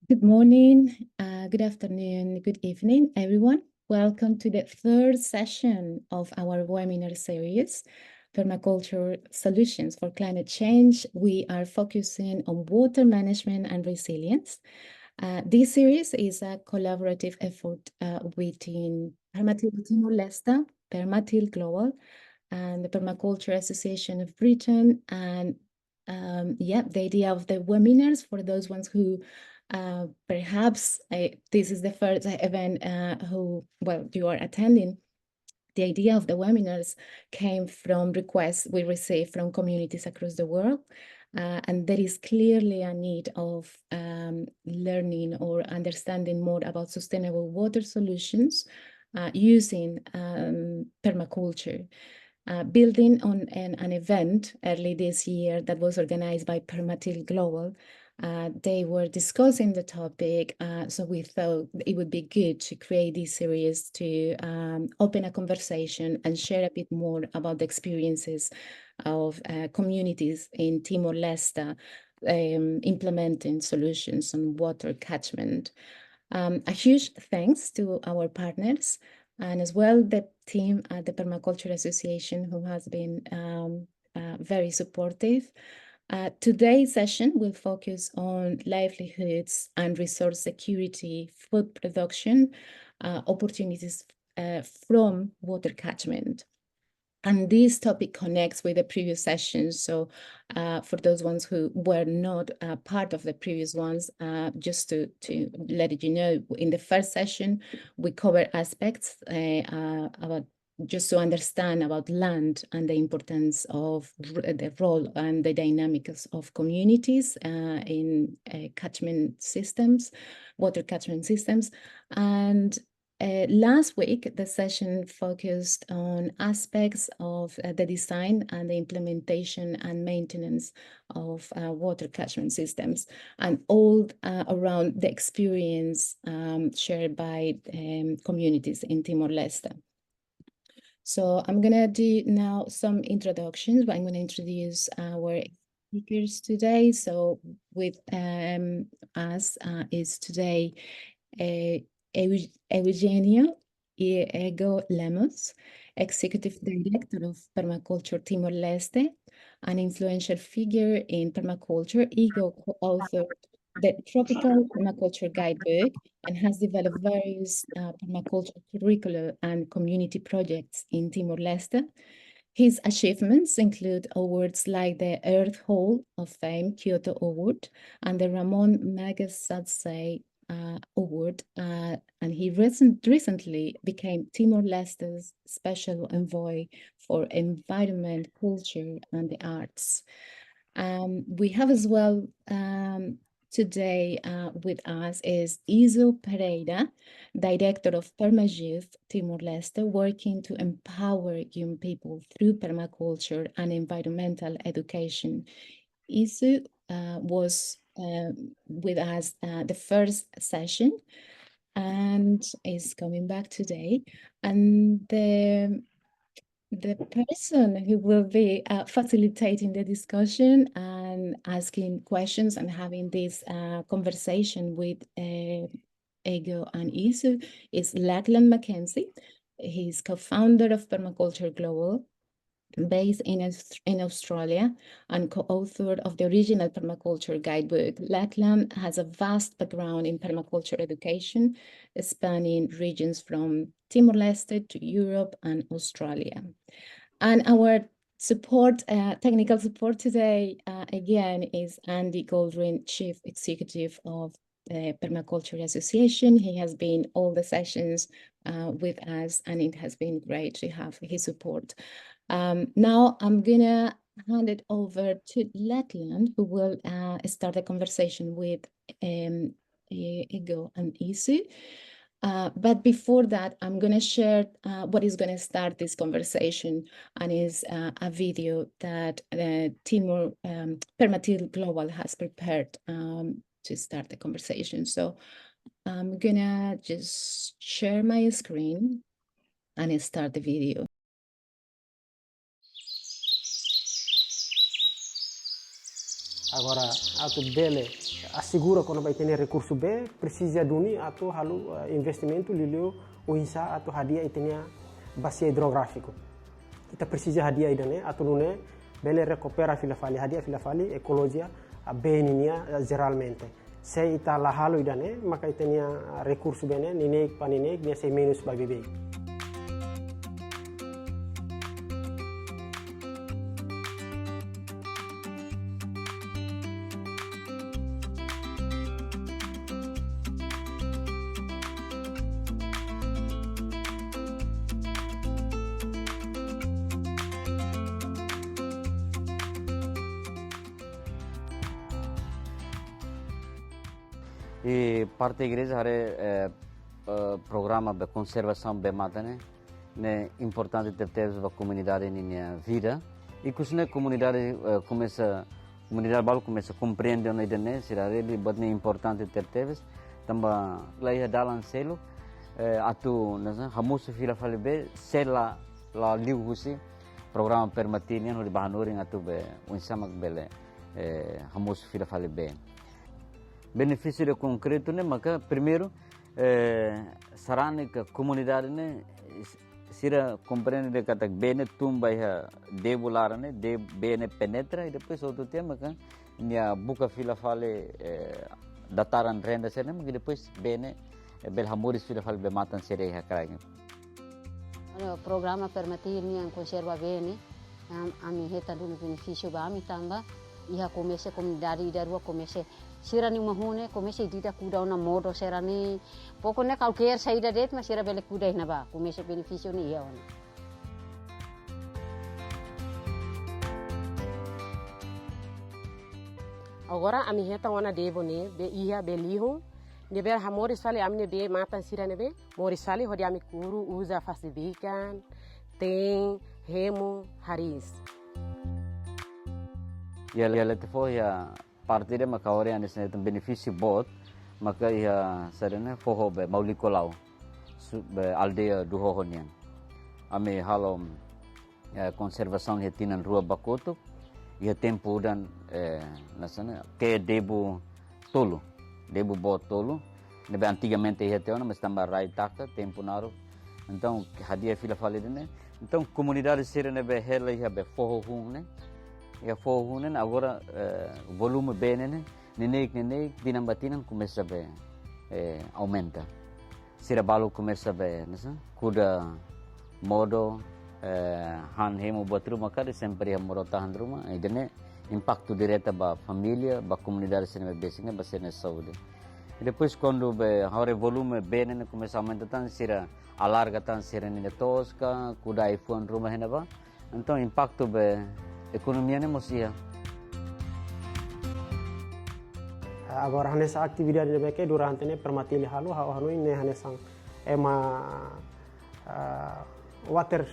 Good morning, good afternoon, good evening, everyone. Welcome to the third session of our webinar series, Permaculture Solutions for Climate Change. We are focusing on water management and resilience. This series is a collaborative effort between Permatil Timor-Leste, Permatil Global, and the Permaculture Association of Britain. And the idea of the webinars for those ones who perhaps this is the first event you are attending. The idea of the webinars came from requests we received from communities across the world. And there is clearly a need of learning or understanding more about sustainable water solutions using permaculture. Building on an event early this year that was organized by Permatil Global, they were discussing the topic, so we thought it would be good to create this series to open a conversation and share a bit more about the experiences of communities in Timor-Leste implementing solutions on water catchment. A huge thanks to our partners and as well the team at the Permaculture Association who has been very supportive. Today's session will focus on livelihoods and resource security, food production, opportunities from water catchment. And this topic connects with the previous sessions. So for those ones who were not part of the previous ones, just to let you know, in the first session, we cover aspects about just to understand about land and the importance of the role and the dynamics of communities in catchment systems, water catchment systems. And last week, the session focused on aspects of the design and the implementation and maintenance of water catchment systems, and all around the experience shared by communities in Timor-Leste. So I'm going to do now some introductions, but I'm going to introduce our speakers today. So with us is today Eugenio Lemos, Executive Director of Permaculture Timor-Leste, an influential figure in permaculture. Izu co-authored the Tropical Permaculture Guidebook and has developed various permaculture curricula and community projects in Timor-Leste. His achievements include awards like the Earth Hall of Fame Kyoto Award and the Ramon Magsaysay Award, and he recently became Timor-Leste's Special Envoy for Environment, Culture, and the Arts. We have as well today with us is Izu Pereira, Director of PermaYouth Timor-Leste, working to empower young people through permaculture and environmental education. Izu was with us the first session and is coming back today. And the person who will be facilitating the discussion and asking questions and having this conversation with Ego and Izu is Lachlan McKenzie. He's co-founder of Permaculture Global, based in Australia and co-author of the original Permaculture Guidebook. Lachlan has a vast background in permaculture education, spanning regions from Timor-Leste to Europe and Australia. And our support, technical support today, again, is Andy Goldring, Chief Executive of the Permaculture Association. He has been all the sessions with us, and it has been great to have his support. Now I'm gonna hand it over to Lachlan, who will start the conversation with Ego and Izu. But before that, I'm going to share what is going to start this conversation, and is a video that Permatil Global has prepared to start the conversation. So I'm going to just share my screen and start the video. Agora, ato dele, assegura quando vai ter recurso B, precisa duni atau halu investimento lilio uinsa atau hadiah itenya bacia hidrográfico. Kita precisa hadiah idane atau nune bele recupera filafali hadiah filafali ecologia beninia geralmente. Se ita la halu idane maka itenya recurso bene ninek paninek nia se menos babibe. E parte da igreja é programa de conservação de mata, né importante ter a comunidade na vida e que a comunidade começa a compreender a ideia, né será ele é importante ter também lá ia dar selo atu nasa hamusu fila falebe sela la Livelihoods programa Permatil yang di bahanuring atu be unsamak bele hamusu fila falebe. Benefício concreto, né? Mas primeiro, sarana que a comunidade, né, se compreende que a bene tumba é debular, né, de bene penetra e depois outro tema que minha buca fila fale dataran renda ser, né, mas depois bene belhamuris fila fale be matan serei hakrang. O programa Permatil yang conserva bene, ami heta do benefício ba ami tamba, iha comece comunidade da rua comece sirani mahune comece dita kuda na modo serani pokoknya qualquer saída det mas sira bele kuda na ba comece benefício ni ia ona. Agora a minha reta ona debo ne be ia beliho ne be hamori sale amne be matan sira ne be mori sale hodi ami kuru usa fasibikan tem remo haris. Ya letefo ya parte de macaore anis ne benefício bot maka ia serena forro be maulicolau be aldeia do Rohonian ame halom conservação retinan rua bakoto ia tempo dan nasana que debu bot tolo nebe antigamente ia teona mas também raitaka tempo naro então hadia fila falida né então comunidade serena be hela ia be forro hun né e a forro agora volume bene né nenek dinambatinan começa a aumenta sira balu começa nessa kuda modo han hemo buat rumah kada sempre a moro tahan rumah idene impacto direto ba família ba comunidade sene basicnya ba sene saúde e depois quando hore volume bene né começa a aumentar tan sira alarga tan sira ne tosca kuda iPhone rumah hena ba então impacto economia ne mosia. Agora nessa atividade de que durante ne Permatil halu hanu ne hanesang ema water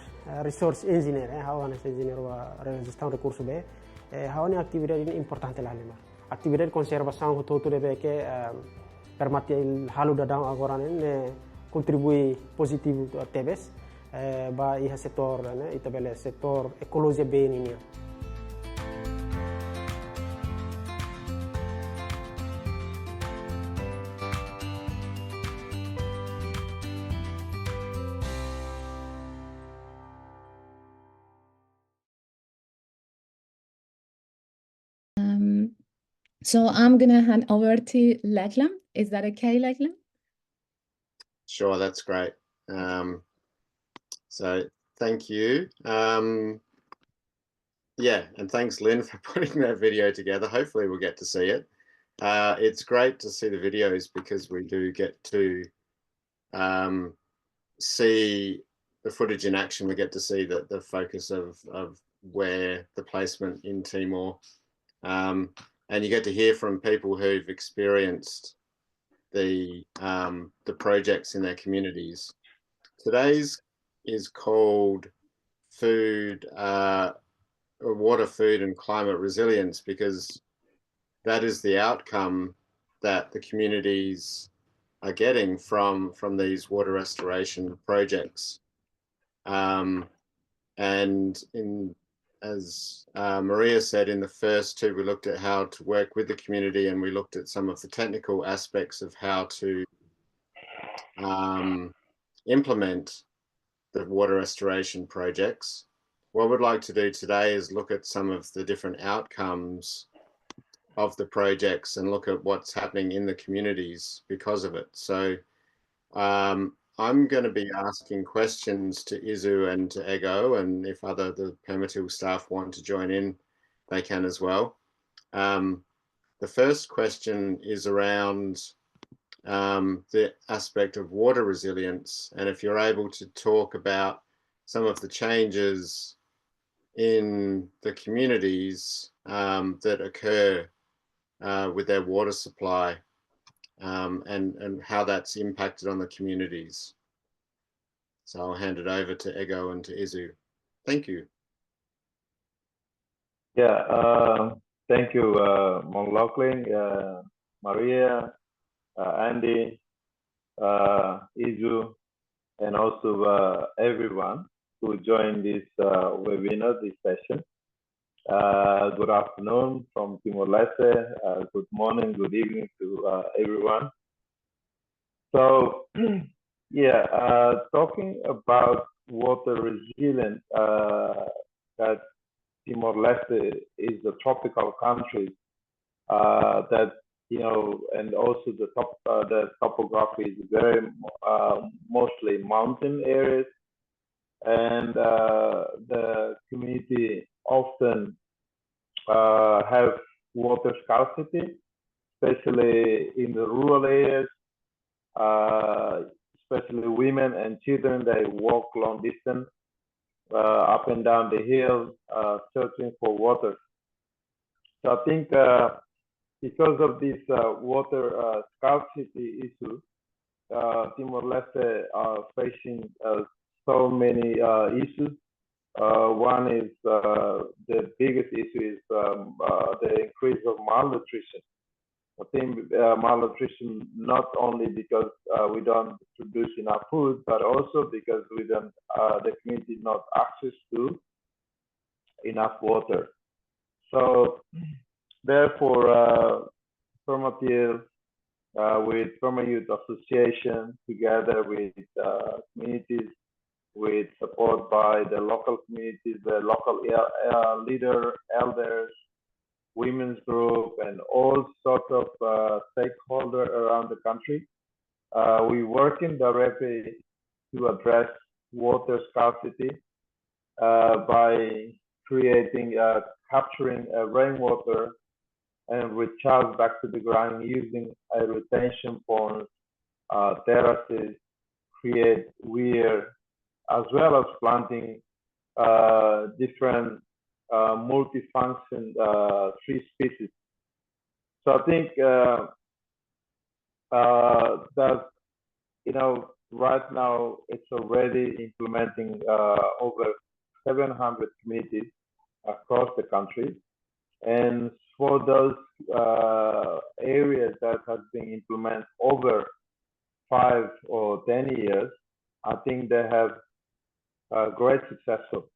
resource engineer hawa nessa engineer wa gestão recurso be hawa ne atividade importante lá lema atividade de conservação todo de que Permatil halu dadang agora ne contribui positivo a TBS ba iha setor ne itabele setor ecologia beninia. So I'm gonna hand over to Lachlan. Is that okay, Lachlan? Sure, that's great. So thank you. Yeah, and thanks, Lynn, for putting that video together. Hopefully we'll get to see it. It's great to see the videos because we do get to see the footage in action. We get to see the focus of where the placement in Timor, and you get to hear from people who've experienced the projects in their communities. Today's is called water, food and climate resilience, because that is the outcome that the communities are getting from these water restoration projects. And in as Maria said, in the first two, we looked at how to work with the community, and we looked at some of the technical aspects of how to implement the water restoration projects. What we'd like to do today is look at some of the different outcomes of the projects and look at what's happening in the communities because of it. So I'm going to be asking questions to Izu and to Ego, and if the Permatil staff want to join in, they can as well. The first question is around the aspect of water resilience, and if you're able to talk about some of the changes in the communities that occur with their water supply, and how that's impacted on the communities. So I'll hand it over to Ego and to Izu. Thank you. Yeah, thank you, Lachlan, Maria, Andy, Izu, and also everyone who joined this webinar, this session. Good afternoon from Timor-Leste. Good morning, good evening to everyone. So, yeah, talking about water resilience, that Timor-Leste is a tropical country that, you know, and also the topography is very mostly mountain areas, and the community often have water scarcity, especially in the rural areas. Especially women and children, they walk long distance up and down the hill searching for water. So I think because of this water scarcity issue, Timor-Leste are facing so many issues. One is the biggest issue is the increase of malnutrition. I think malnutrition not only because we don't produce enough food, but also because we don't, the community not access to enough water. So therefore, Permatil with PermaYouth Association, together with communities, with support by the local communities, the local elders, women's group, and all sorts of stakeholders around the country. We working directly to address water scarcity by creating, capturing rainwater and recharge back to the ground using retention ponds, terraces, create weir, as well as planting different multifunction tree species. So I think that, you know, right now it's already implementing over 700 communities across the country, and for those areas that have been implemented over 5 or 10 years, I think they have great successful.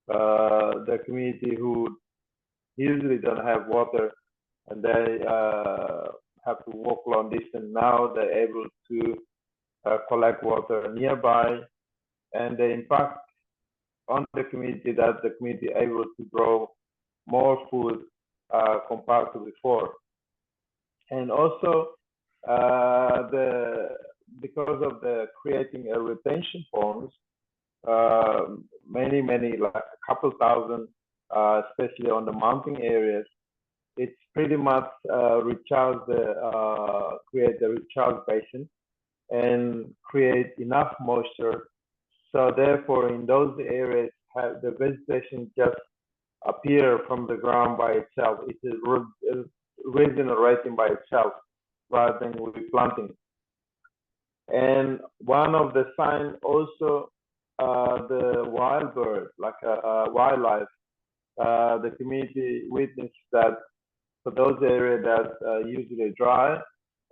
The community who usually don't have water and they have to walk long distance, now they're able to collect water nearby, and the impact on the community that the community able to grow more food compared to before. And also because of the creating a retention ponds, many, like a couple thousand, especially on the mountain areas, it's pretty much create the recharge basin and create enough moisture. So therefore, in those areas, the vegetation just appear from the ground by itself. It is regenerating by itself rather than with planting. And one of the signs also, the wild bird, like wildlife, the community witnessed that for those areas that usually dry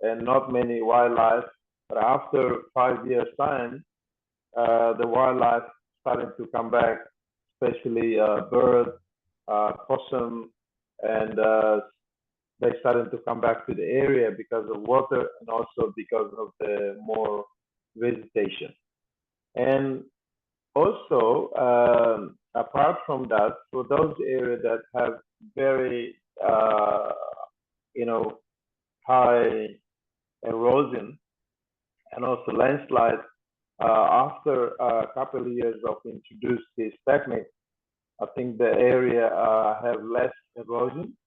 and not many wildlife, but after 5 years time, the wildlife started to come back, especially birds possum, and they started to come back to the area because of water and also because of the more vegetation. And also, apart from that, for those areas that have very, high erosion and also landslide, after a couple of years of introduce this technique, I think the area have less erosion,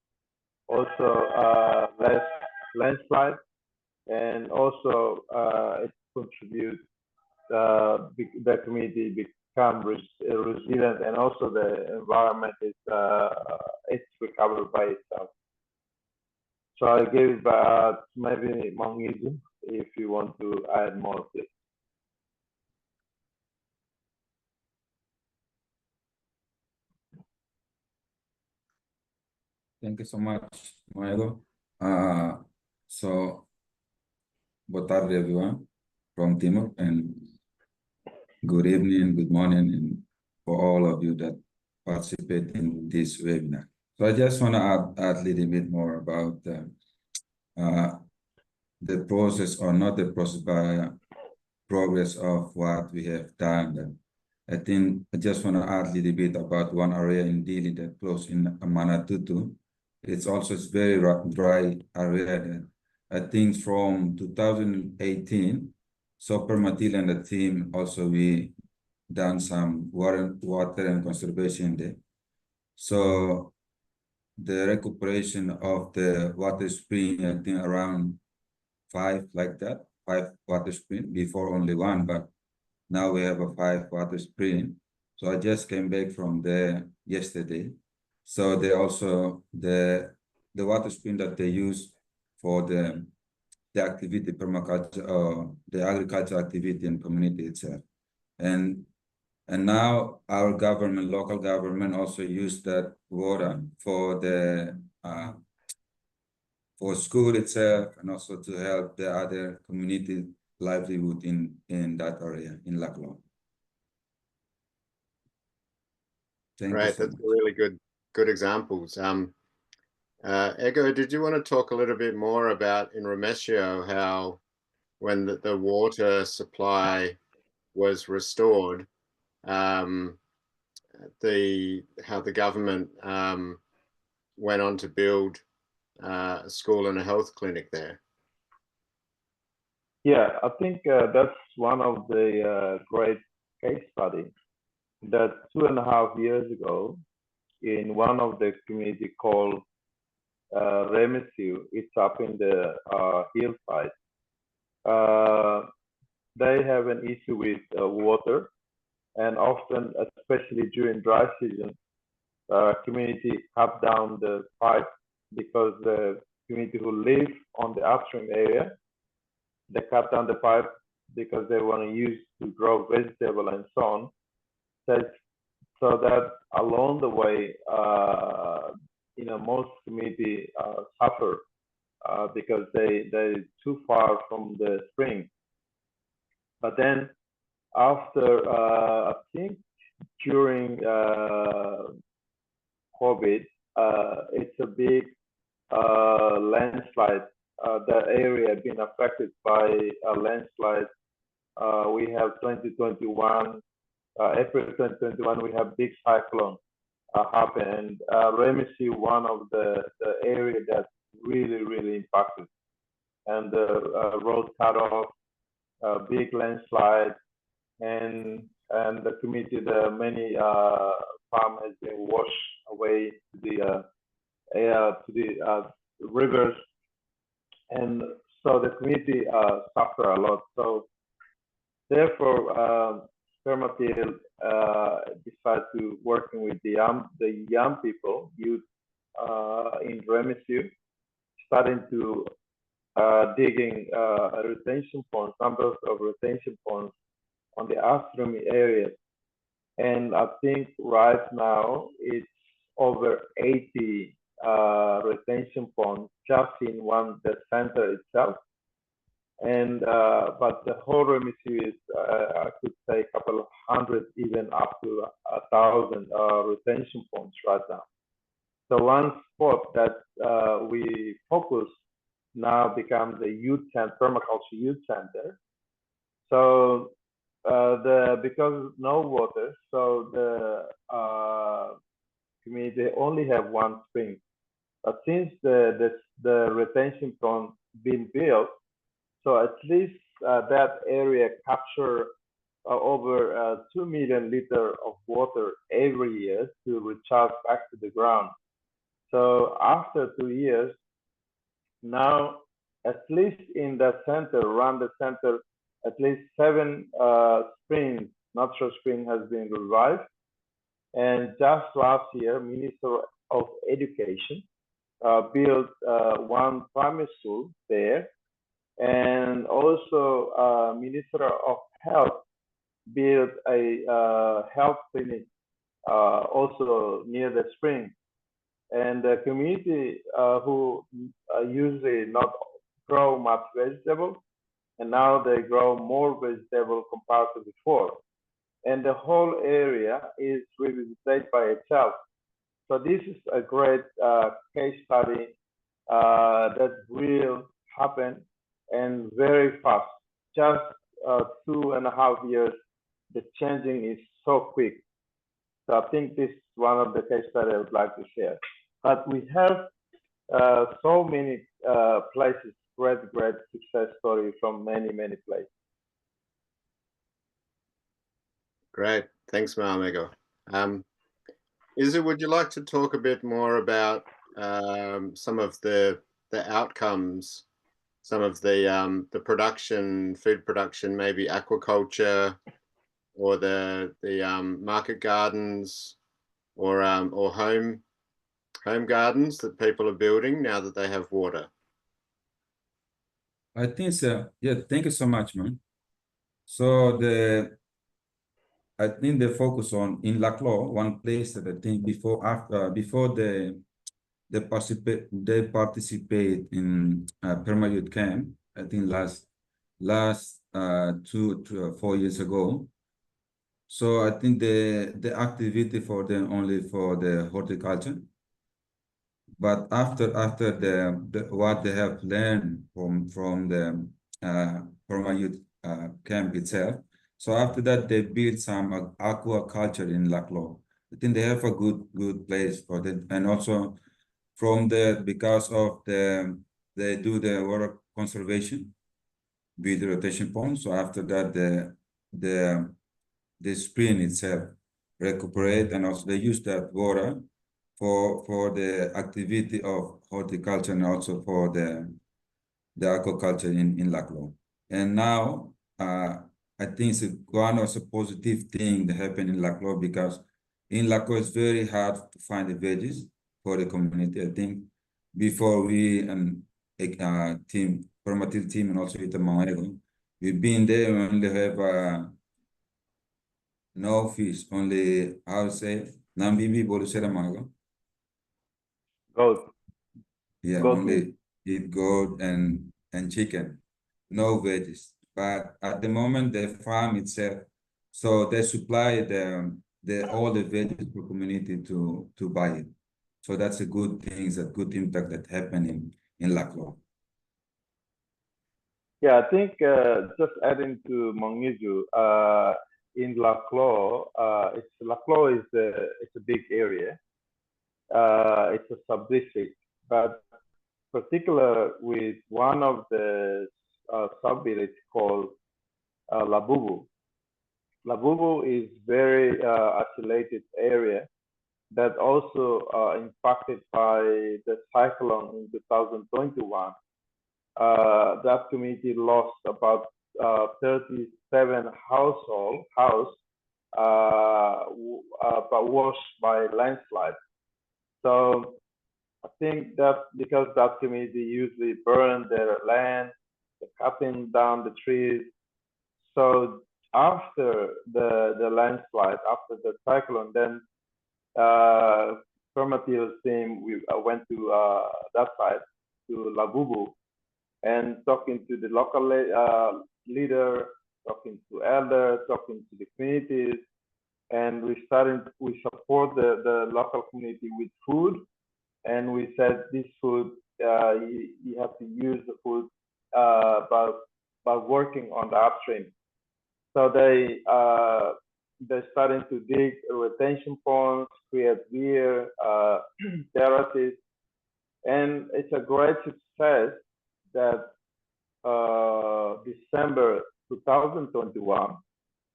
also less landslide, and also it contributes the community become resilient, and also the environment is it's recovered by itself. So I give maybe Izu if you want to add more, please. Thank you so much, Maelo. So, boa tarde, everyone from Timor, and good evening, good morning, and for all of you that participate in this webinar. So I just want to add a little bit more about the process, or not the process, but progress of what we have done. I think I just want to add a little bit about one area in Dili that close in Manatutu. It's also a very dry area that I think from 2018, so Permatil and the team also we done some water and conservation there. So the recuperation of the water spring, I think around 5 like that, 5 water spring, before only 1, but now we have a 5 water spring. So I just came back from there yesterday. So they also, the water spring that they use for the activity, permaculture, the agriculture activity and community itself. And now our government, local government, also use that water for the for school itself, and also to help the other community livelihood in that area in Lachlan. Thank you Right, so that's much. really good examples. Ego, did you want to talk a little bit more about in Remesio how when the water supply was restored, how the government went on to build a school and a health clinic there? Yeah, I think that's one of the great case studies that 2.5 years ago, in one of the community called Remesio, it's up in the hillside. They have an issue with water, and often, especially during dry season, community cut down the pipe because the community who live on the upstream area, they cut down the pipe because they want to use to grow vegetable and so on. So that along the way, most community suffer because they're too far from the spring. But then after, I think during COVID, it's a big landslide. The area been affected by a landslide. We have 2021, April 2021, we have big cyclone happen. And Remesio, one of the area that's really impacted. And the road cut off, big landslide, and the community, the many farm has been washed away to the rivers, and so the community suffer a lot. So therefore, Permatil decided to working with the young people, youth in Remesio, starting to digging retention ponds, numbers of retention ponds on the upstream areas. And I think right now it's over 80 retention ponds just in the center itself. And but the whole Remesio is, I could say, a couple of hundred, even up to 1,000 retention ponds right now. So one spot that we focus now becomes a youth center, permaculture youth center. So because no water, so the community only have one spring. But since the retention pond been built, so at least that area capture over 2 million liters of water every year to recharge back to the ground. So after 2 years, now at least in the center, around the center, at least 7 springs, natural spring has been revived. And just last year, Minister of Education built one primary school there, and also Minister of Health built a health clinic also near the spring. And the community who usually not grow much vegetable, and now they grow more vegetable compared to before. And the whole area is revitalized by itself. So this is a great case study that will happen and very fast. Just 2.5 years, the changing is so quick. So I think this is one of the case studies I would like to share. But we have so many places, great success stories from many places. Great, thanks, Maamigo. Izu, would you like to talk a bit more about some of the outcomes, some of the production, food production, maybe aquaculture, or the market gardens, or home gardens that people are building now that they have water? I think so. Yeah, thank you so much, man. So I think the focus on in Lachlan, one place that I think before they participate in PermaYouth camp. I think last 2 to 4 years ago. So I think the activity for them only for the horticulture. But after what they have learned from the PermaYouth camp itself, so after that they build some aquaculture in Lachlan. I think they have a good place for that, and also from there, because of they do the water conservation with the rotation pond. So after that, the spring itself recuperate, and also they use that water for the activity of horticulture and also for the aquaculture in Lachlan. And now I think it's one of the positive thing that happened in Lachlan, because in Lachlan it's very hard to find the veggies for the community. I think before we and team Permatil team and also with the Maego, we've been there. We only have no fish, only I would say Nambibi Bolusera Maego. Goat. Yeah, goat only meat. eat goat and chicken, no veggies. But at the moment, the farm itself, so they supply all the veggies for community to buy it. So that's a good thing, a good impact that happened in Lachlan. Yeah, I think just adding to Mongizu, in Lachlan, Lachlan it's a big area. It's a sub-district, but particular with one of the sub-village called Labubu. Labubu is very isolated area that also impacted by the cyclone in 2021. That community lost about 37 house, but washed by landslide. So I think that because that community usually burn their land, cutting down the trees. So after the landslide, after the cyclone, then Permatil team, we went to that side, to Labubu, and talking to the local leader, talking to elders, talking to the communities, and we support the local community with food and we said this food, you have to use the food by working on the upstream. So they're starting to dig retention ponds, create weir, terraces, and it's a great success that December 2021,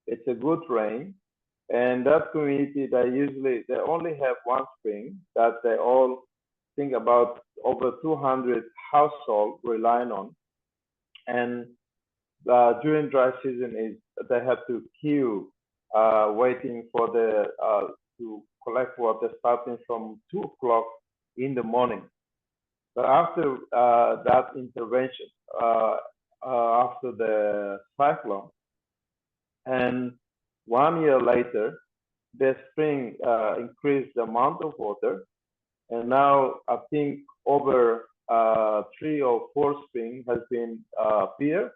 it's a good rain, and that community, they only have one spring that they all think about over 200 households relying on, and during dry season they have to queue waiting for to collect water starting from 2 o'clock in the morning. But after that intervention, after the cyclone, and 1 year later, the spring increased the amount of water, and now I think over 3 or 4 springs has been appeared,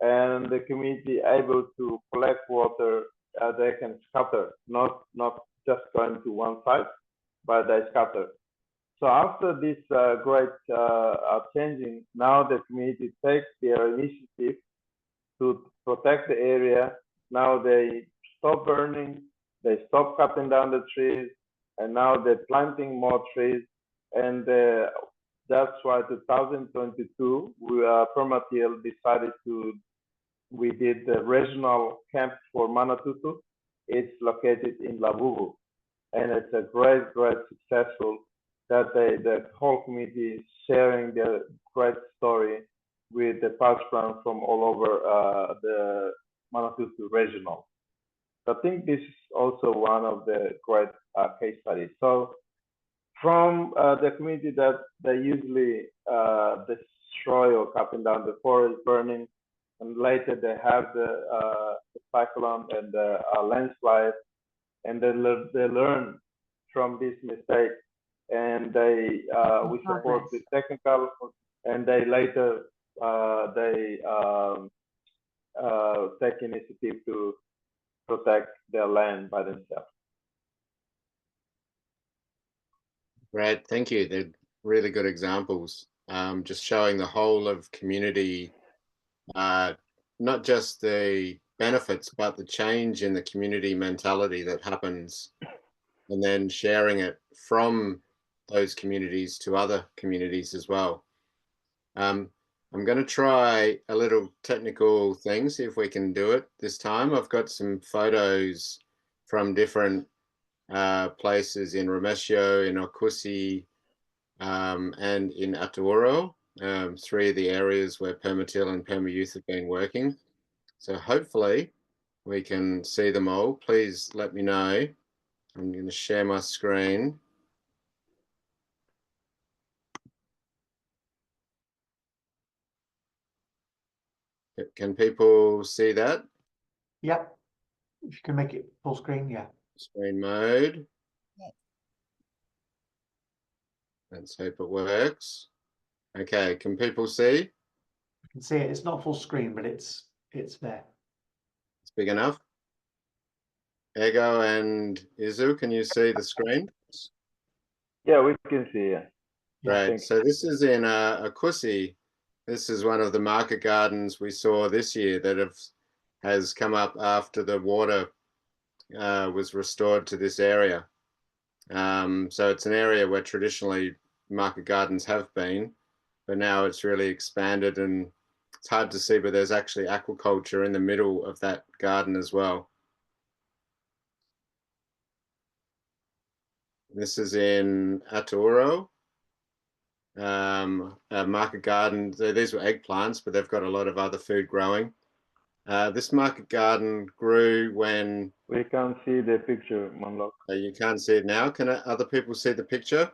and the community able to collect water. They can scatter, not just going to one side, but they scatter. So after this great changing, now the community takes their initiative to protect the area. Now they stop burning, they stop cutting down the trees, and now they're planting more trees. And that's why 2022, Permatil decided we did the regional camp for Manatutu. It's located in Lavuvu, and it's a great successful that the whole community is sharing their great story with the participants from all over the Manatutu regional. So I think this is also one of the great case studies. So from the community that they usually destroy or cutting down the forest, burning, and later they have the cyclone and the landslide, and they learn from this mistake, and we support the technical, and they later take initiative to protect their land by themselves. Brad, thank you. They're really good examples. Just showing the whole of community, not just the benefits, but the change in the community mentality that happens, and then sharing it from those communities to other communities as well. I'm going to try a little technical thing, see if we can do it this time. I've got some photos from different places in Remesio, in Okusi, and in Atauro, 3 of the areas where Permatil and PermaYouth have been working. So hopefully we can see them all. Please let me know. I'm going to share my screen. Can people see that? Yep. If you can make it full screen, yeah. Screen mode. Yes. Let's hope it works. Okay, can people see? You can see it. It's not full screen, but it's there. It's big enough. Ego and Izu, can you see the screen? Yeah, we can see it. Right. So this is in Akusi. This is one of the market gardens we saw this year that has come up after the water was restored to this area. So it's an area where traditionally market gardens have been, but now it's really expanded, and it's hard to see, but there's actually aquaculture in the middle of that garden as well. This is in Atauro, a market garden. These were eggplants, but they've got a lot of other food growing. This market garden grew when... We can't see the picture, Mamlok. You can't see it now. Can other people see the picture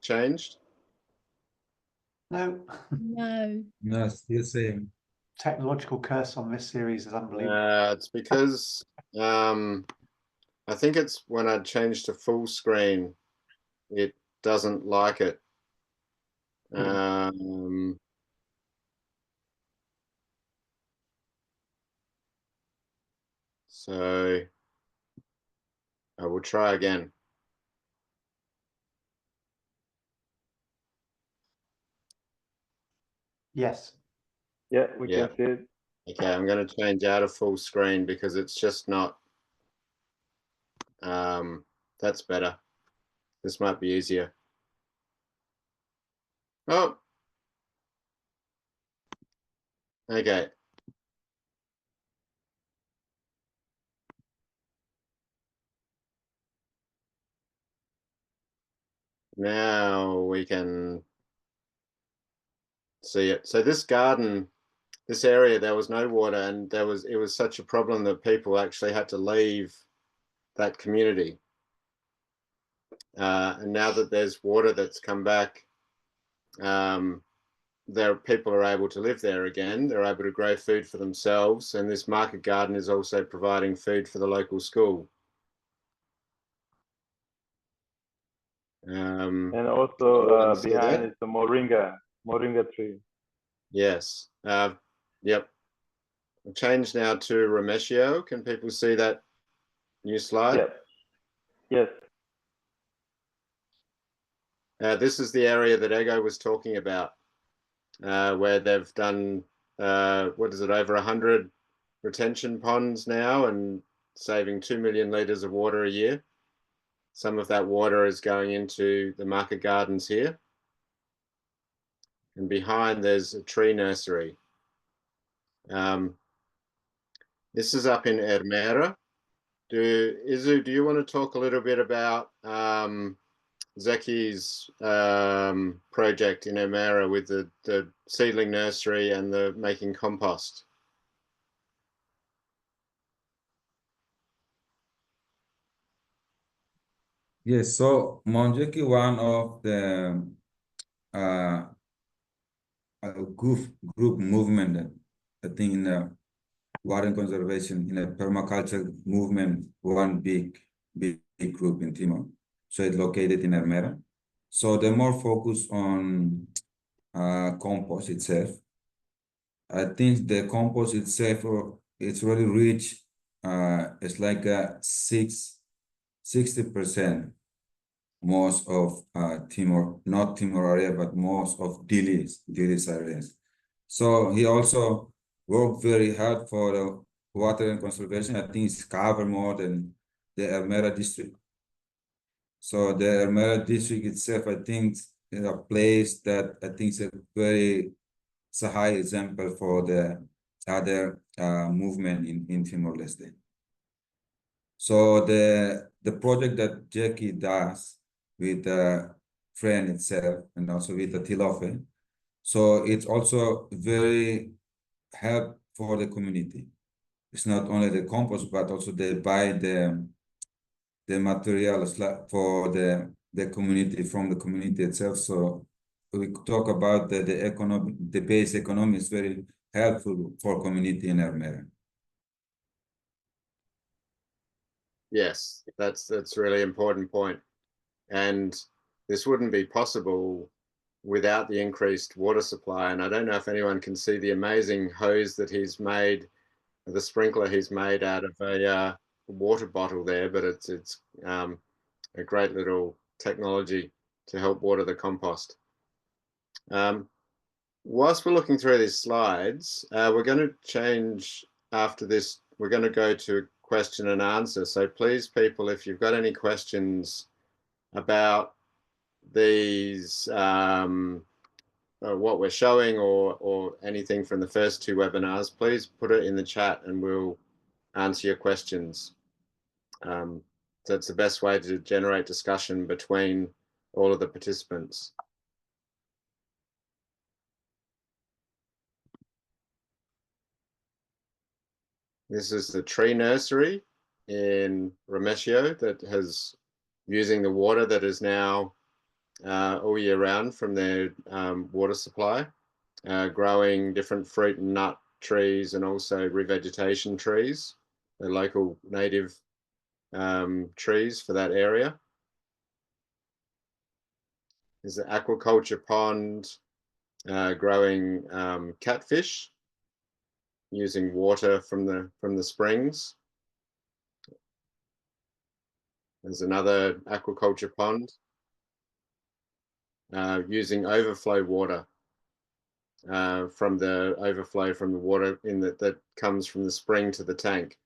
changed? No. No. No, still same. Technological curse on this series is unbelievable. It's because I think it's when I change to full screen, it doesn't like it. So I will try again. Yes. Yeah, we Yeah. can see it. Okay, I'm going to change out of full screen because it's just not. That's better. This might be easier. Oh. Okay. Now we can see it. So this garden, this area, there was no water, and it was such a problem that people actually had to leave that community. And now that there's water that's come back, people are able to live there again. They're able to grow food for themselves, and this market garden is also providing food for the local school. And also behind is the moringa tree. Yes. Yep. I've changed now to Remesio. Can people see that new slide? Yep. Yes. This is the area that Ego was talking about, where they've done, what is it, over 100 retention ponds now and saving 2 million litres of water a year. Some of that water is going into the market gardens here. And behind there's a tree nursery. This is up in Ermera. Izu, do you want to talk a little bit about Zeki's project in Ermera with the seedling nursery and the making compost? Yes, so Monjeki, one of the group movement, I think in the water conservation, in a permaculture movement, one big group in Timor. So it's located in Ermera. So they're more focused on compost itself. I think the compost itself, it's really rich. It's like 60% most of Timor, not Timor area, but most of Dili's areas. So he also worked very hard for the water and conservation. I think it's covered more than the Ermera district. So the Ermera district itself, I think, is a place that I think is it's a high example for the other movement in Timor-Leste. So the project that Jackie does with the friend itself and also with the Tilofe, so it's also very help for the community. It's not only the compost, but also they buy the materials for the community from the community itself. So we talk about the economic, the base economy is very helpful for community in Ermera. Yes, that's a really important point. And this wouldn't be possible without the increased water supply. And I don't know if anyone can see the amazing hose that he's made, the sprinkler he's made out of a water bottle there, but it's a great little technology to help water the compost. Whilst we're looking through these slides, we're going to change after this. We're going to go to question and answer. So please, people, if you've got any questions about these, what we're showing or anything from the first two webinars, please put it in the chat and we'll answer your questions. So it's the best way to generate discussion between all of the participants. This is the tree nursery in Remesio that has using the water that is now all year round from their water supply, growing different fruit and nut trees and also revegetation trees, the local native trees for that area. There's an aquaculture pond growing catfish using water from the springs. There's another aquaculture pond using overflow water from the overflow from the water that comes from the spring to the tank.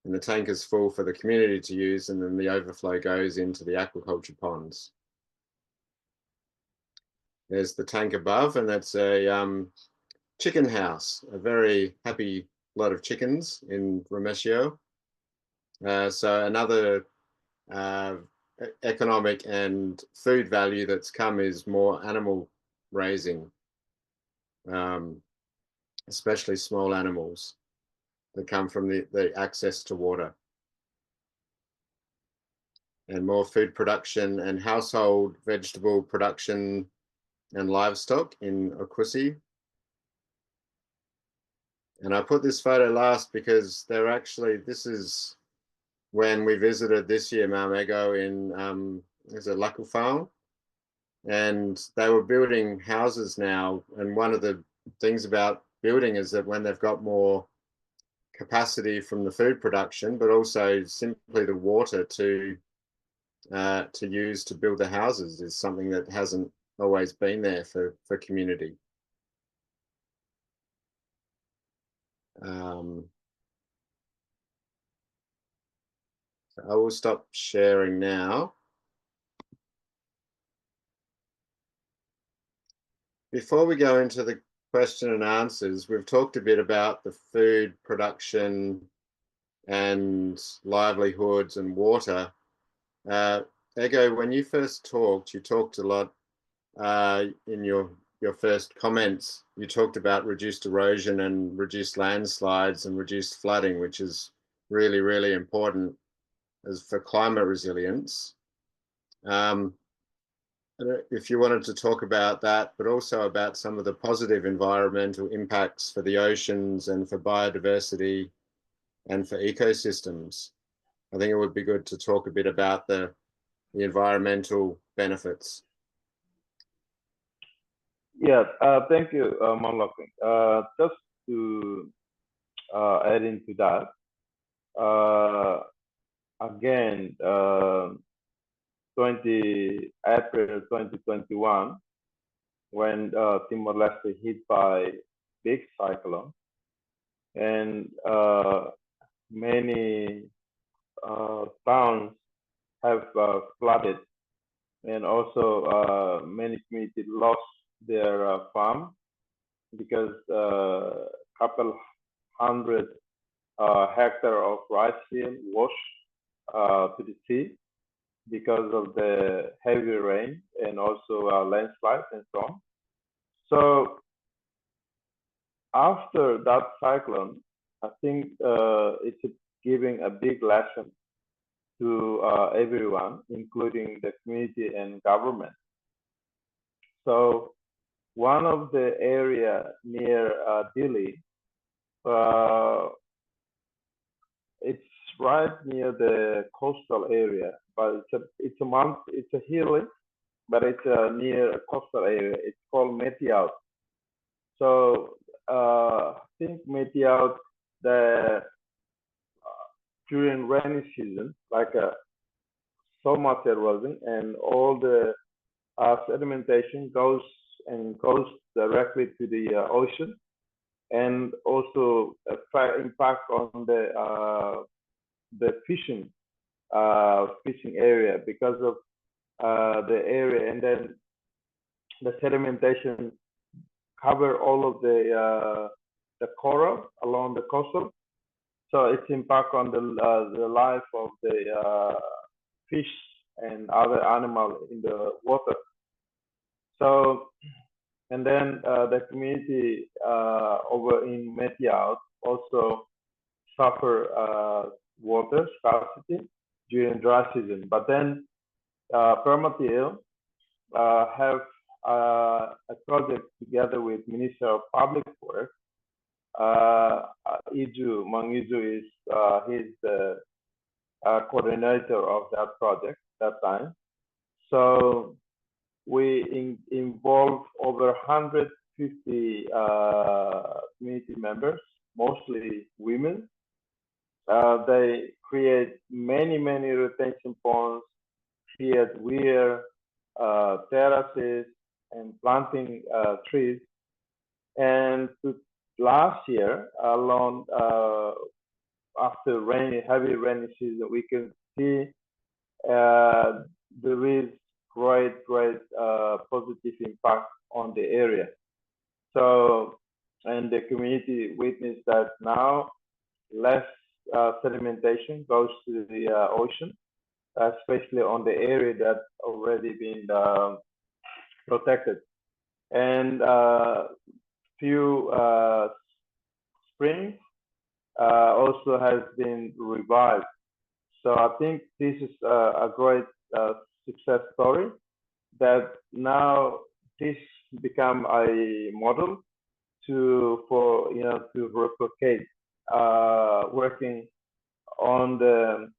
And the tank is full for the community to use, and then the overflow goes into the aquaculture ponds. There's the tank above, and that's a chicken house, a very happy lot of chickens in Remesio. So another economic and food value that's come is more animal raising, especially small animals that come from the access to water. And more food production and household vegetable production and livestock in Okusi. And I put this photo last because this is when we visited this year Marmego in is it Lakufao, and they were building houses now. And one of the things about building is that when they've got more capacity from the food production, but also simply the water to use to build the houses is something that hasn't always been there for community. So I will stop sharing now. Before we go into the question and answers, we've talked a bit about the food production and livelihoods and water. Ego, when you first talked, you talked a lot in your first comments. You talked about reduced erosion and reduced landslides and reduced flooding, which is really, really important as for climate resilience. If you wanted to talk about that, but also about some of the positive environmental impacts for the oceans and for biodiversity and for ecosystems, I think it would be good to talk a bit about the environmental benefits. Yeah, thank you, Lachlan. Just to add into that, again, April 2021, when Timor-Leste hit by big cyclone, and many towns have flooded, and also many communities lost their farm because couple hundred hectares of rice field washed to the sea because of the heavy rain and also landslides and so on. So after that cyclone, I think it's giving a big lesson to everyone, including the community and government. So one of the area near Dili, it's right near the coastal area, but it's a hilly, but it's near a coastal area. It's called Metiaut. So I think Metiaut, during rainy season, like so much erosion, and all the sedimentation goes directly to the ocean, and also impact on the fishing area because of the area, and then the sedimentation cover all of the coral along the coastal. So it's impact on the life of the fish and other animals in the water. So, and then the community over in Metiaut also suffer water scarcity during dry season. But then Permatil have a project together with Minister of Public Works. Izu is he's the coordinator of that project that time. So we involve over 150 community members, mostly women. They create many retention ponds, create weir, terraces, and planting trees And last year, along after heavy rainy season, we can see there is great positive impact on the area. So, and the community witnessed that now less sedimentation goes to the ocean, especially on the area that's already been protected. And few springs also has been revived. So I think this is a great success story that now this become a model to replicate working on the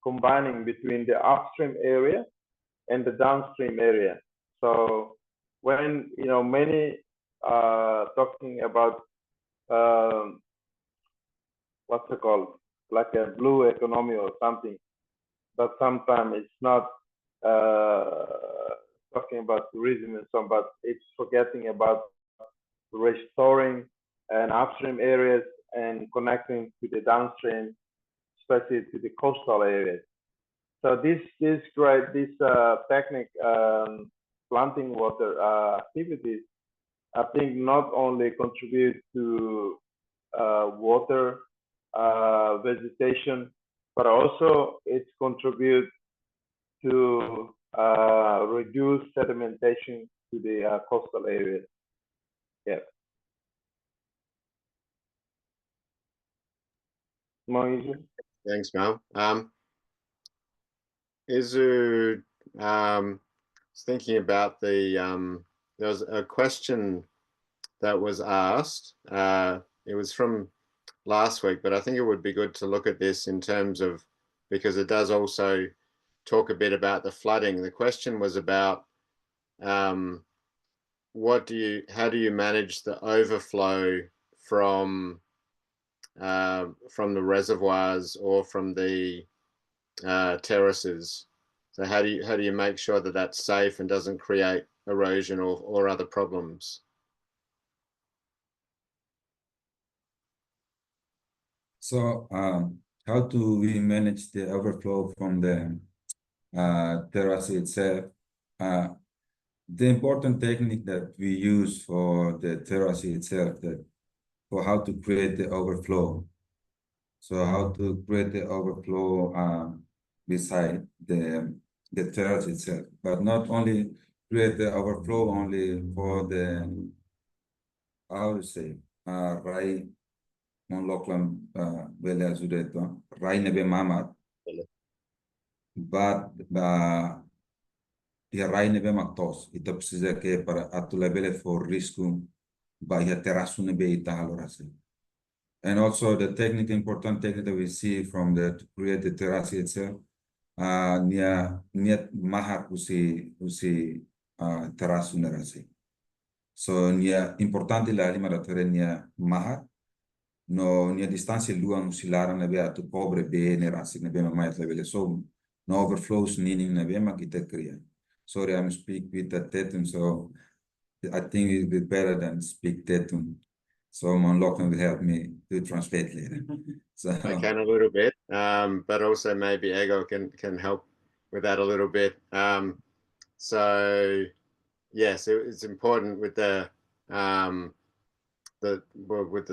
combining between the upstream area and the downstream area. So when many talking about what's it called, like a blue economy or something, but sometimes it's not talking about tourism and so on, but it's forgetting about restoring and upstream areas and connecting to the downstream, especially to the coastal areas. So this technique, planting water activities, I think not only contribute to water vegetation, but also it contributes to reduce sedimentation to the coastal areas. Yeah. Thanks, Mel. Izu, was thinking about the there was a question that was asked. It was from last week, but I think it would be good to look at this in terms of, because it does also talk a bit about the flooding. The question was about how do you manage the overflow from the reservoirs or from the terraces? So how do you make sure that that's safe and doesn't create erosion or other problems? So how do we manage the overflow from the terrace itself? The important technique that we use for the terrace itself, for how to create the overflow. So how to create the overflow beside the terrace itself, but not only create the overflow only for the, how to say, rai mon Lachlan bele azureto, rai nebe mamat, but ia rai nebe maktos, ita precisa que para atu lebele for risco ba ia terraço nebe ita halorase. And also the important technique that we see from to create the terrace itself, nia mahar usi terraço nerase. So nia importante la lima da terra nia mahar, no nia distancia luang usilara nebe atu pobre be nerase nebe mamait lebele. So no overflows nini nebe makita kriya. Sorry, I'm speak with the Tetum, so I think it would be better than speak Tetum. So Lachlan will help me to translate later. So I can a little bit, but also maybe Ego can help with that a little bit. So yes, it's important with the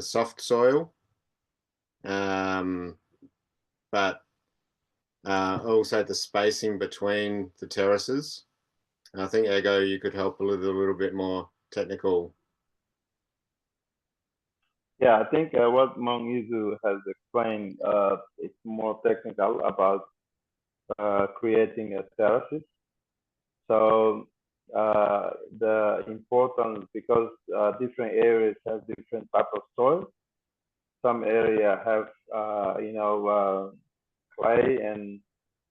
soft soil, but also the spacing between the terraces. And I think Ego, you could help a little bit more technical. Yeah, I think what Izu has explained is more technical about creating a terraces. So the importance, because different areas have different type of soil. Some area have clay and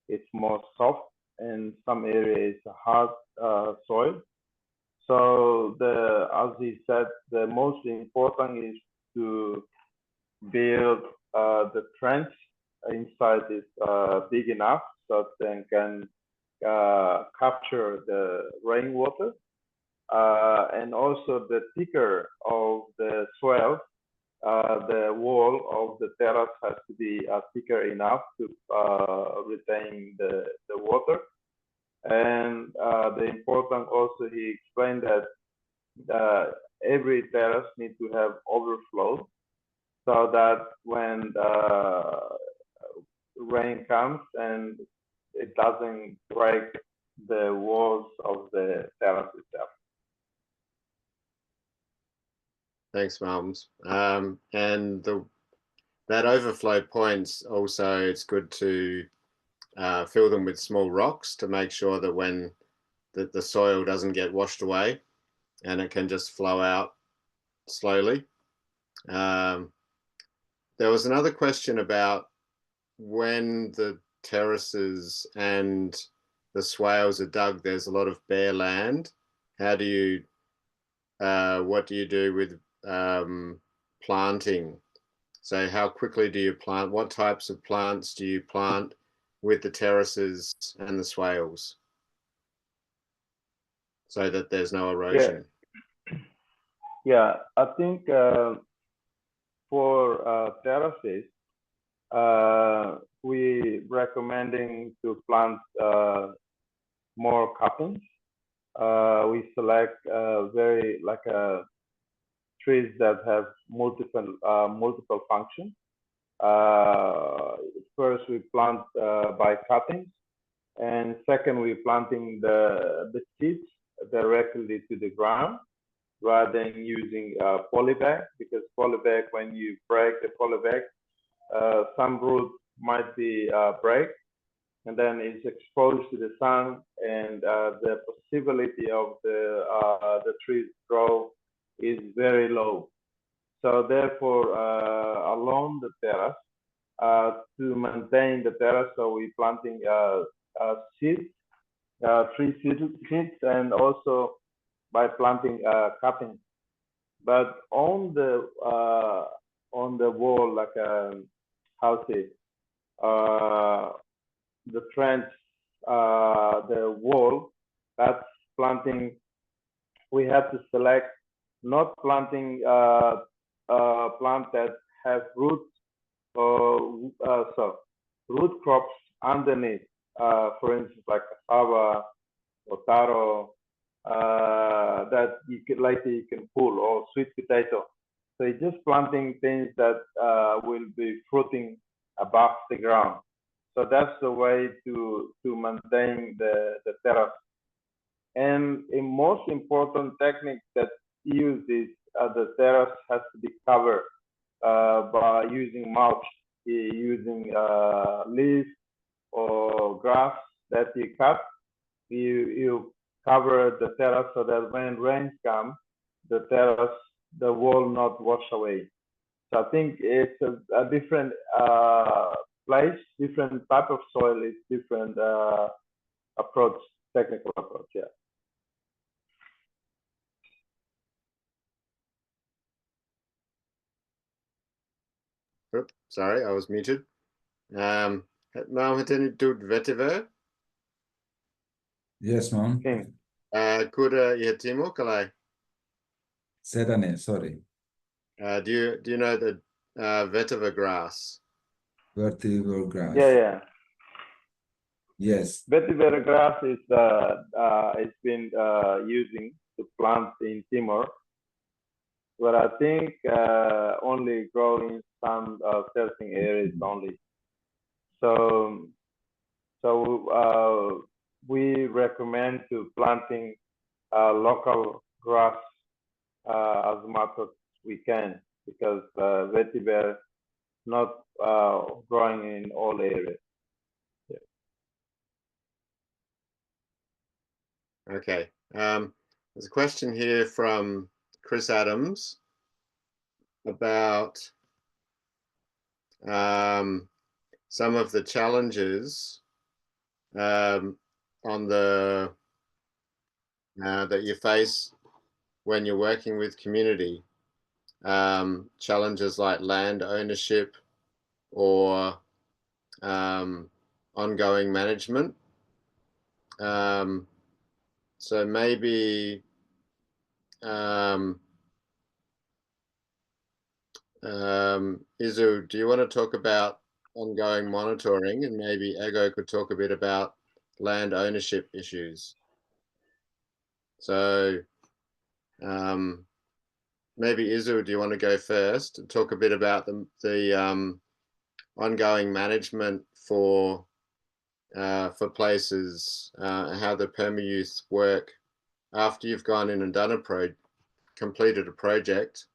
it's more soft, and some area is hard soil. So as he said, the most important is to build the trench inside is big enough so they can capture the rainwater and also the thicker of the soil, the wall of the terrace has to be thicker enough to retain the water. And the important also, he explained that every terrace needs to have overflow, so that when rain comes and it doesn't break the walls of the terrace itself. Thanks, Malms. And that overflow points also, it's good to fill them with small rocks to make sure that when the soil doesn't get washed away and it can just flow out slowly. There was another question about when the terraces and the swales are dug, there's a lot of bare land. How do you, what do you do with planting? So how quickly do you plant? What types of plants do you plant with the terraces and the swales so that there's no erosion? Yeah, I think for terraces, we recommending to plant more cuttings. We select very trees that have multiple functions. First, we plant by cuttings, and second, we planting the seeds directly to the ground rather than using polybag, because polybag, when you break the polybag, some roots might be break, and then it's exposed to the sun, and the possibility of the trees grow is very low. So therefore, along the terrace, to maintain the terrace, so we planting seeds, tree seeds, and also by planting cuttings. But on the wall, like how say, the trench, the wall, that's planting. We have to select not planting plant that have roots or root crops underneath. For instance, like cassava or taro, that you can pull, or sweet potato. So it's just planting things that will be fruiting above the ground. So that's the way to maintain the terrace. And a most important technique that used is the terrace has to be covered by using mulch, using leaves or grass that you cut. You cover the terrace so that when rain comes, the terrace, the wall not wash away. So I think it's a different place, different type of soil, is different approach, technical approach. Yeah. Oops, sorry, I was muted. Now het doet vetiver. Yes, ma'am. Kuda Yatimo Kalai. Sedane, sorry. Do you know the vetiver grass? Vertical grass. Yeah. Yes. Vetiver grass is it's been using to plant in Timor, but I think only grow in some certain areas only. So we recommend to planting local grass as much as we can, because vetiver not growing in all areas. Yeah. Okay. There's a question here from Chris Adams about some of the challenges on the that you face when you're working with community. Challenges like land ownership or ongoing management. So maybe Izu, do you want to talk about ongoing monitoring, and maybe Ego could talk a bit about land ownership issues? So maybe Izu, do you want to go first and talk a bit about the ongoing management for places, how the PermaYouth work after you've gone in and done completed a project,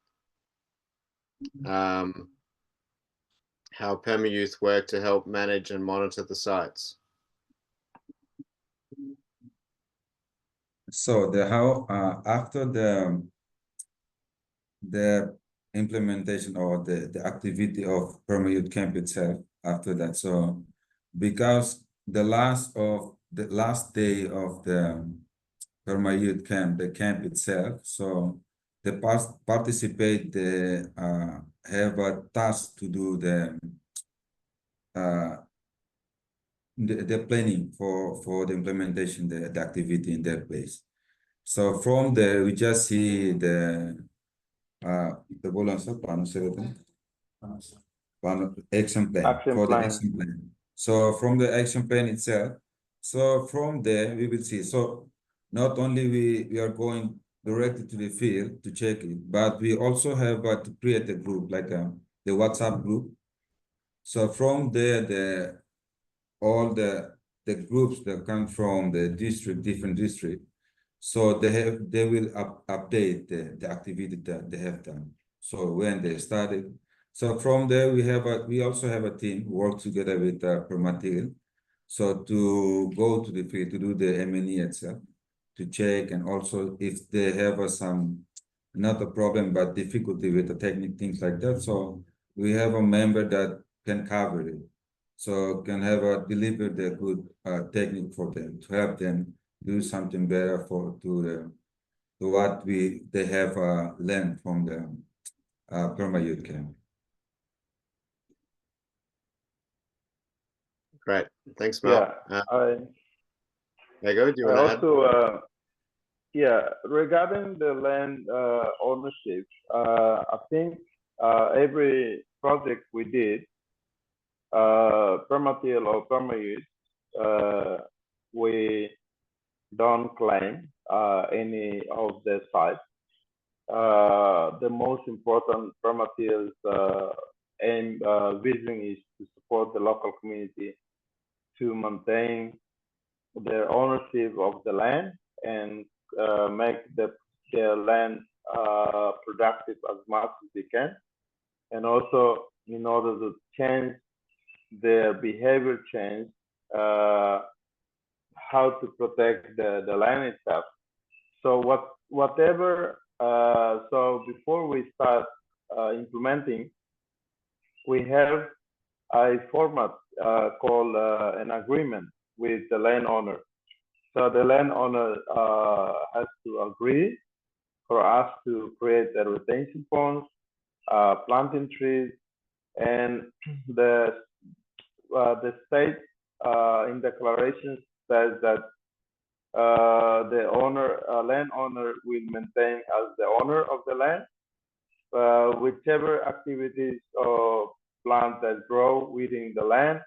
how PermaYouth work to help manage and monitor the sites? So after the implementation or the activity of PermaYouth camp itself, after that, so because the last day of the PermaYouth camp, the camp itself, so the participate, they have a task to do the planning for the implementation, the activity in their place. So from there, we just see the action plan. So from the action plan itself, so from there we will see. So not only we are going directly to the field to check it, but we also have to create a group, like the WhatsApp group. So from there, all the groups that come from the different district, so they will update the activity that they have done. So when they started, so from there we also have a team work together with Permatil, so to go to the field to do the M&E itself, to check, and also if they have some, not a problem but difficulty with the technique, things like that. So we have a member that can cover it, so can have deliver the good technique for them, to help them do something better to what they have learned from the PermaYouth camp. Great, thanks, Mel. Ego, do you want to add? Also, yeah, regarding the land ownership, I think every project we did, Permatil or PermaYouth, we don't claim any of the sites. The most important Permatil's aim vision is to support the local community to maintain their ownership of the land and make their land productive as much as they can, and also in order to change their behavior change, how to protect the land itself. So so before we start implementing, we have a format called an agreement with the landowner. So the landowner has to agree for us to create a retention ponds, planting trees, and the state in declarations says that the landowner will maintain as the owner of the land whichever activities or plants that grow within the land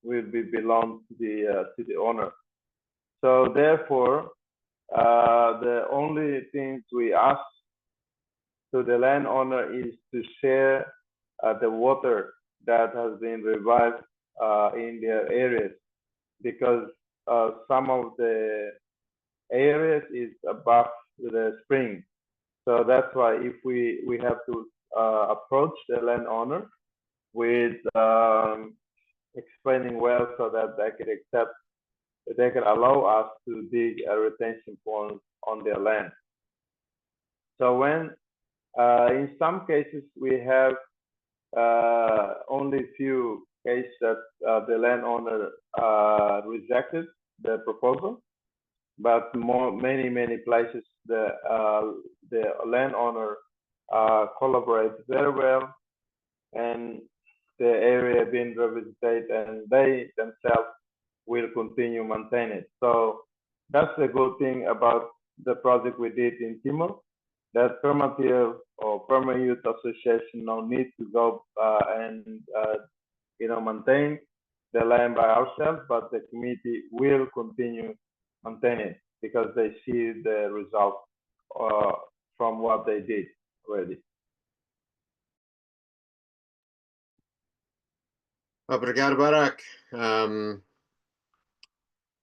will belong to the owner. So therefore, the only things we ask to the landowner is to share the water that has been revived in their areas, because some of the areas is above the spring. So that's why if we have to approach the landowner with explaining well, so that they can allow us to dig a retention pond on their land. So when in some cases we have only few cases that the landowner rejected the proposal, but many places the landowner collaborates very well, and the area being revisited, and they themselves will continue maintaining it. So that's the good thing about the project we did in Timor, that Permatil or PermaYouth Association now need to go and maintain the land by ourselves, but the community will continue maintaining it because they see the result from what they did already. Obrigado, Barak.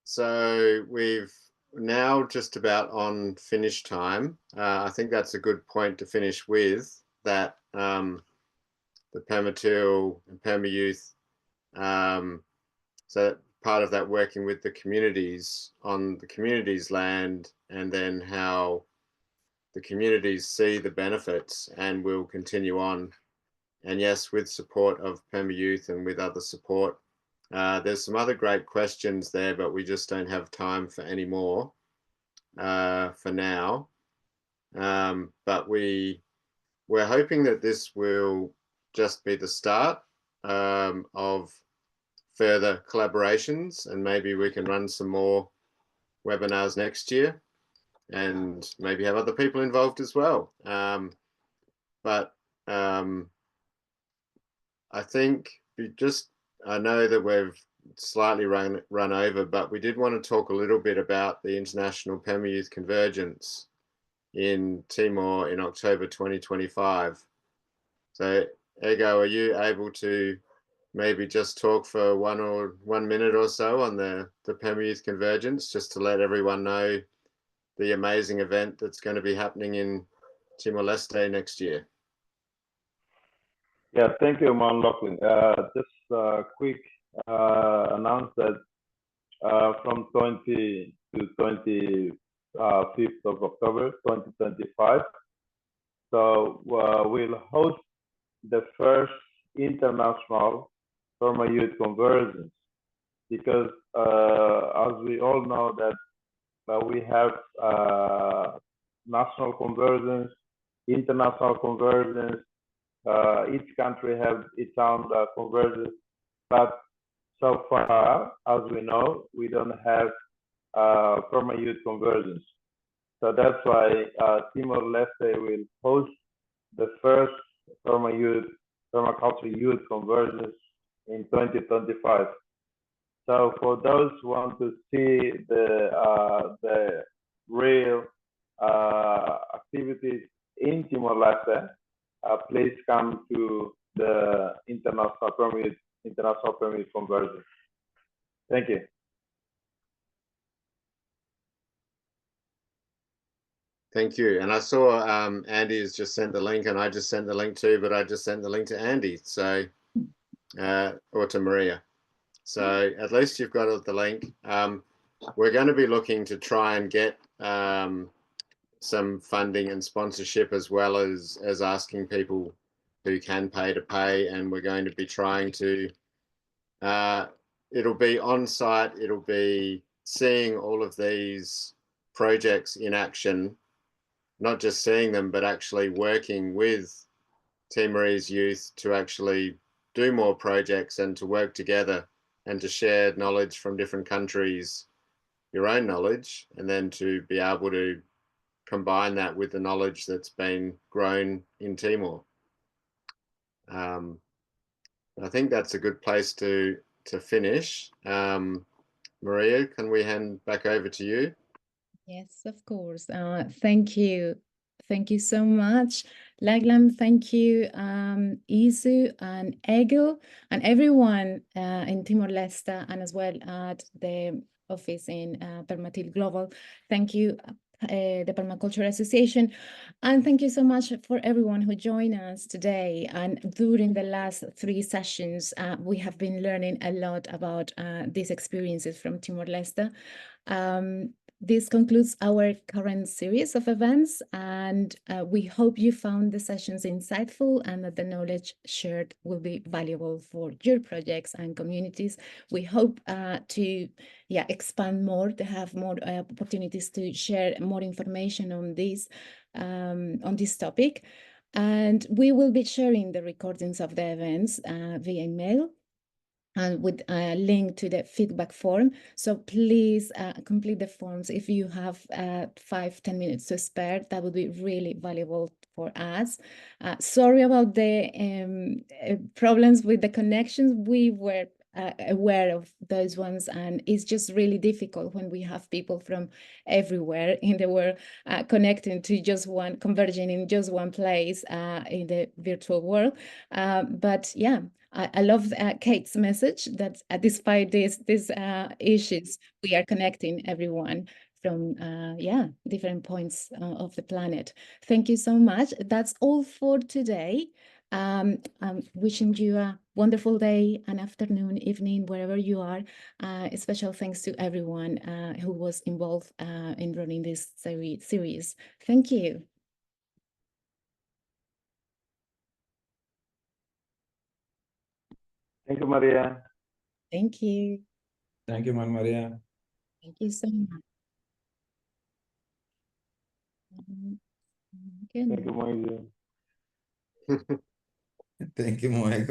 So we've now just about on finish time. I think that's a good point to finish with, that the Permatil and PermaYouth, so part of that working with the communities on the community's land, and then how the communities see the benefits and will continue on. And yes, with support of PermaYouth and with other support. There's some other great questions there, but we just don't have time for any more for now. But we're hoping that this will just be the start of further collaborations, and maybe we can run some more webinars next year and maybe have other people involved as well. I think I know that we've slightly run over, but we did want to talk a little bit about the International PermaYouth Convergence in Timor in October 2025. So, Ego, are you able to maybe just talk for 1 minute or so on the PermaYouth Convergence, just to let everyone know the amazing event that's going to be happening in Timor-Leste next year? Yeah, thank you, Lachlan. Just quick announce that from 20 to 25th of October 2025, so we'll host the first international PermaYouth Convergence, because as we all know that we have national convergence, international convergence. Each country has its own convergence, but so far, as we know, we don't have PermaYouth convergence. So that's why Timor-Leste will host the first permaculture youth convergence in 2025. So for those who want to see the real activities in Timor-Leste, please come to the International PermaYouth Convergence. Thank you. Thank you. And I saw Andy has just sent the link, and I just sent the link too, but I just sent the link to Andy, so or to Maria. So at least you've got the link. We're going to be looking to try and get some funding and sponsorship, as well as asking people who can pay to pay, and we're going to be trying to it'll be on site, it'll be seeing all of these projects in action, not just seeing them, but actually working with Timorese youth to actually do more projects and to work together and to share knowledge from different countries, your own knowledge, and then to be able to combine that with the knowledge that's been grown in Timor. I think that's a good place to finish. Maria, can we hand back over to you? Yes, of course. Thank you. Thank you so much, Lachlan. Thank you, Izu and Egil, and everyone in Timor-Leste, and as well at the office in Permatil Global. Thank you, the Permaculture Association, and thank you so much for everyone who joined us today. And during the last 3 sessions, we have been learning a lot about these experiences from Timor-Leste. This concludes our current series of events, and we hope you found the sessions insightful and that the knowledge shared will be valuable for your projects and communities. We hope to expand more, to have more opportunities to share more information on this topic. And we will be sharing the recordings of the events via email. with a link to the feedback form. So please complete the forms. If you have 5-10 minutes to spare, that would be really valuable for us. Sorry about the problems with the connections. We were aware of those ones, and it's just really difficult when we have people from everywhere in the world connecting to converging in just one place in the virtual world. But yeah, I love Kate's message that despite these issues, we are connecting everyone from different points of the planet. Thank you so much. That's all for today. I'm wishing you a wonderful day, an afternoon, evening, wherever you are. A special thanks to everyone who was involved in running this series. Thank you. Thank you, Maria. Thank you. Thank you, Maria. Thank you so much. Thank you, Moise. Thank you, Moise.